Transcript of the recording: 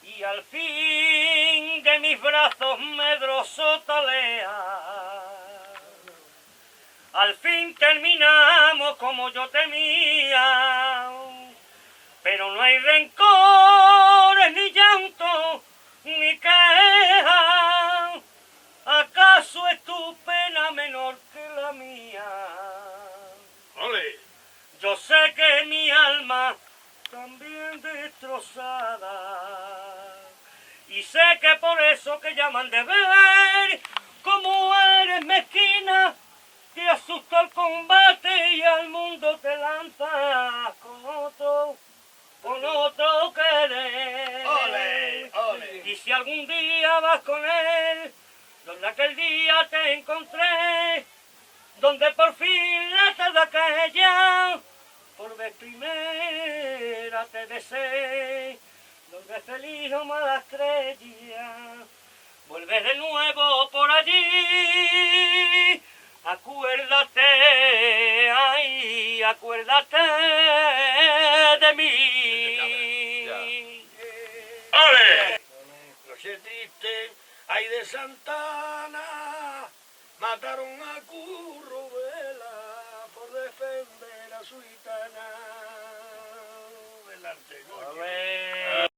Y al fin de mis brazos medroso talea, al fin terminamos como yo temía, pero no hay rencores ni llanto ni queja. ¿Acaso es tu pena menor que la mía? ¡Ole! Yo sé que mi alma también destrozada, y sé que por eso que llaman de ver, como eres mezquina, te asusta el combate y al mundo te lanzas con otro querer. ¡Ole! ¡Ole! Y si algún día vas con él, donde aquel día te encontré, donde por fin la tarde aquella, por vez primera te besé, donde feliz no me la estrella, vuelves de nuevo por allí, acuérdate, ay, acuérdate de mí. ¡Ole! Noche triste, ay de Santana, mataron a Curro Vela por defender a su gitana delante. A ver.